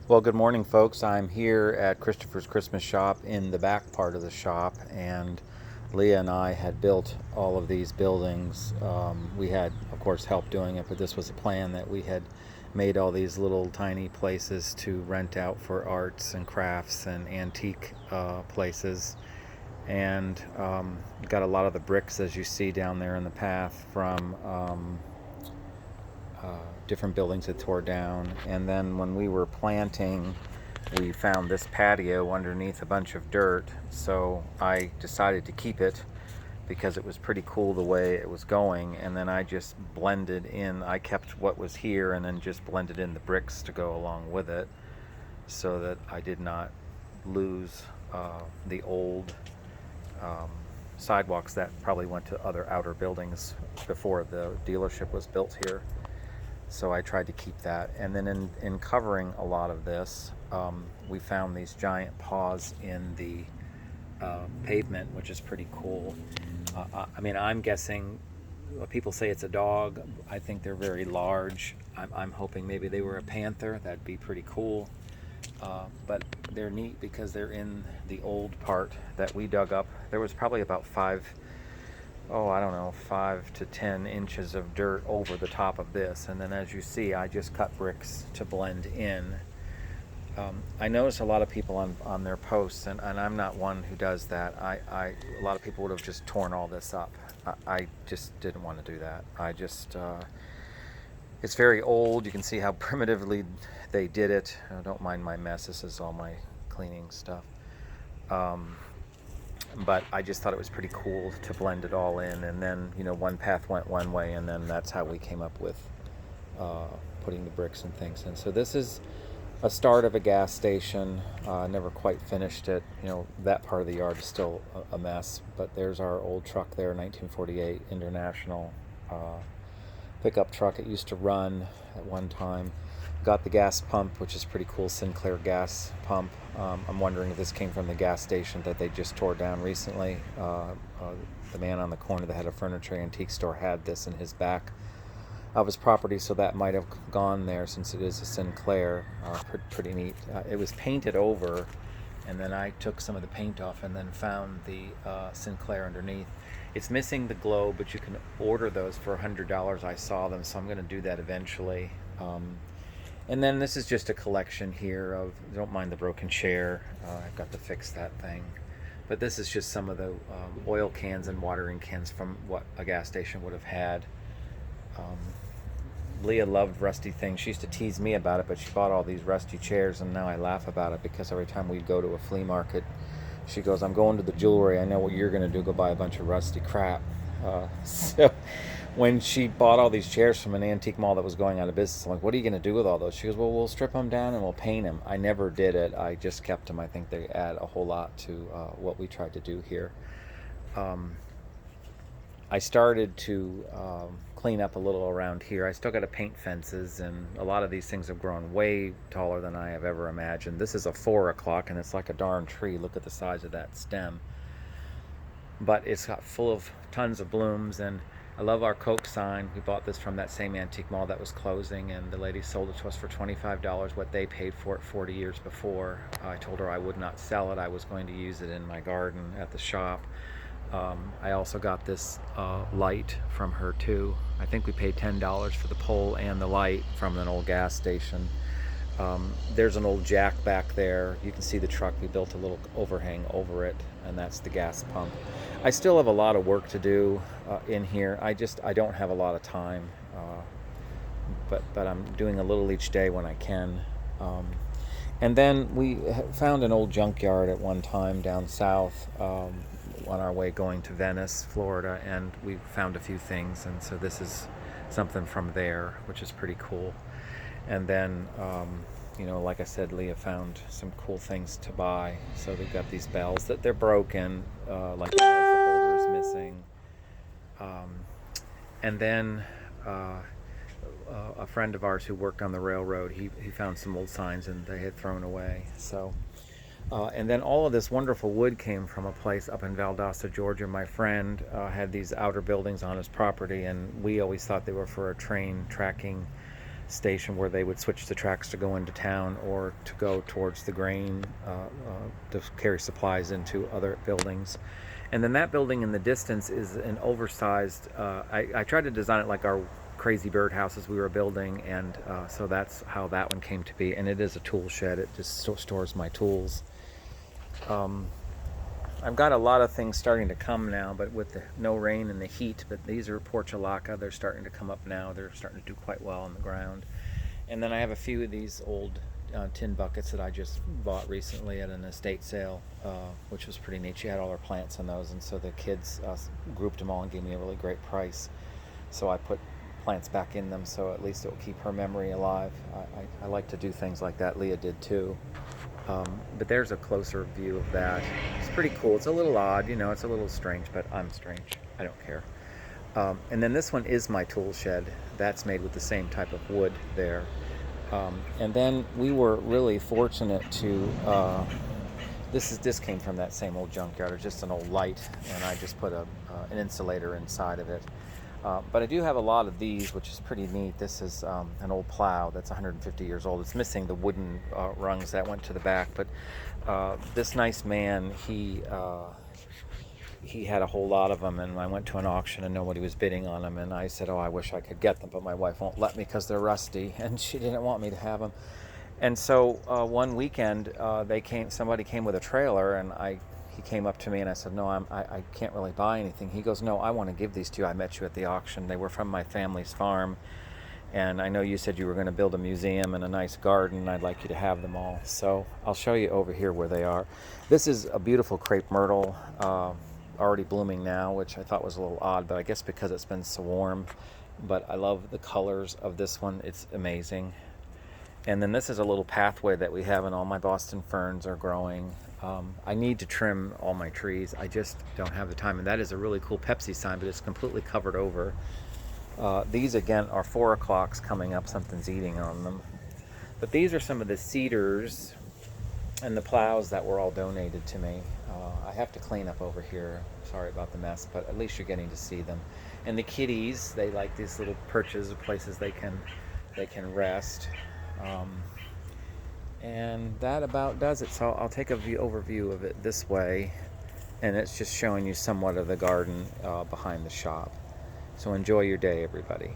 Well, good morning, folks. I'm here at Christopher's Christmas Shop in the back part of the shop, and Leah and I had built all of these buildings. We had, of course, help doing it, but this was a plan that we had made all these little tiny places to rent out for arts and crafts and antique places. And got a lot of the bricks, as you see down there in the path, from different buildings that tore down. And then when we were planting, we found this patio underneath a bunch of dirt. So I decided to keep it because it was pretty cool the way it was going. And then I just blended in, I kept what was here and then just blended in the bricks to go along with it so that I did not lose the old um, sidewalks that probably went to other outer buildings before the dealership was built here. So I tried to keep that. And then in covering a lot of this, we found these giant paws in the pavement, which is pretty cool. I mean, I'm guessing people say it's a dog. I think they're very large. I'm hoping maybe they were a panther. That'd be pretty cool. But they're neat because they're in the old part that we dug up. There was probably about I don't know, 5 to 10 inches of dirt over the top of this. And then as you see, I just cut bricks to blend in. I notice a lot of people on their posts, and I'm not one who does that. A lot of people would have just torn all this up. I just didn't want to do that. It's very old. You can see how primitively they did it. Don't mind my mess. This is all my cleaning stuff. But I just thought it was pretty cool to blend it all in. And then, one path went one way, and then that's how we came up with putting the bricks and things in. So this is a start of a gas station. Never quite finished it. That part of the yard is still a mess. But there's our old truck there, 1948 International pickup truck. It used to run at one time. Got the gas pump, which is pretty cool, Sinclair gas pump. I'm wondering if this came from the gas station that they just tore down recently. The man on the corner that had a furniture antique store had this in his back of his property, so that might have gone there since it is a Sinclair. Pretty neat. It was painted over, and then I took some of the paint off and then found the Sinclair underneath. It's missing the globe, but you can order those for $100. I saw them, so I'm going to do that eventually. And then this is just a collection here of, don't mind the broken chair, I've got to fix that thing. But this is just some of the oil cans and watering cans from what a gas station would have had. Leah loved rusty things. She used to tease me about it, but she bought all these rusty chairs, and now I laugh about it because every time we'd go to a flea market, she goes, "I'm going to the jewelry. I know what you're going to do, go buy a bunch of rusty crap." So when she bought all these chairs from an antique mall that was going out of business, I'm like, "What are you going to do with all those?" She goes, "Well, we'll strip them down and we'll paint them." I never did it. I just kept them. I think they add a whole lot to what we tried to do here. I started to clean up a little around here. I still got to paint fences, and a lot of these things have grown way taller than I have ever imagined. This is a 4 o'clock, and it's like a darn tree. Look at the size of that stem. But it's got full of tons of blooms, and I love our Coke sign. We bought this from that same antique mall that was closing, and the lady sold it to us for $25, what they paid for it 40 years before. I told her I would not sell it. I was going to use it in my garden at the shop. I also got this light from her too. I think we paid $10 for the pole and the light from an old gas station. There's an old jack back there. You can see the truck. We built a little overhang over it, and that's the gas pump. I still have a lot of work to do in here. I don't have a lot of time, but I'm doing a little each day when I can. And then we found an old junkyard at one time down south on our way going to Venice, Florida, and we found a few things, and so this is something from there, which is pretty cool. And then, like I said, Leah found some cool things to buy. So they've got these bells that they're broken, like the holder is missing. And then a friend of ours who worked on the railroad, he found some old signs and they had thrown away. So, and then all of this wonderful wood came from a place up in Valdosta, Georgia. My friend had these outer buildings on his property, and we always thought they were for a train tracking station where they would switch the tracks to go into town or to go towards the grain to carry supplies into other buildings. And then that building in the distance is an oversized, I tried to design it like our crazy birdhouses we were building, and so that's how that one came to be. And it is a tool shed. It just stores my tools. I've got a lot of things starting to come now, but with the no rain and the heat. But these are portulaca. They're starting to come up now. They're starting to do quite well on the ground. And then I have a few of these old tin buckets that I just bought recently at an estate sale, which was pretty neat. She had all her plants in those, and so the kids grouped them all and gave me a really great price. So I put plants back in them, so at least it will keep her memory alive. I like to do things like that. Leah did too. But there's a closer view of that. It's pretty cool. It's a little odd, you know, it's a little strange, but I'm strange. I don't care. And then this one is my tool shed. That's made with the same type of wood there. And then we were really fortunate to, this came from that same old junkyard. It's just an old light, and I just put an insulator inside of it. But I do have a lot of these, which is pretty neat. This is an old plow that's 150 years old. It's missing the wooden rungs that went to the back, but this nice man, he had a whole lot of them, and I went to an auction and nobody was bidding on them, and I said, oh, I wish I could get them, but my wife won't let me because they're rusty, and she didn't want me to have them. And so one weekend, somebody came with a trailer, and he came up to me and I said, no, I can't really buy anything. He goes, no, I want to give these to you. I met you at the auction. They were from my family's farm, and I know you said you were going to build a museum and a nice garden. I'd like you to have them all. So I'll show you over here where they are. This is a beautiful crepe myrtle, already blooming now, which I thought was a little odd, but I guess because it's been so warm. But I love the colors of this one. It's amazing. And then this is a little pathway that we have, and all my Boston ferns are growing. I need to trim all my trees. I just don't have the time. And that is a really cool Pepsi sign, but it's completely covered over. These, again, are 4 o'clocks coming up. Something's eating on them. But these are some of the cedars and the plows that were all donated to me. I have to clean up over here. Sorry about the mess, but at least you're getting to see them. And the kitties, they like these little perches or places they can rest. And that about does it. So I'll take a overview of it this way, and it's just showing you somewhat of the garden behind the shop. So enjoy your day, everybody.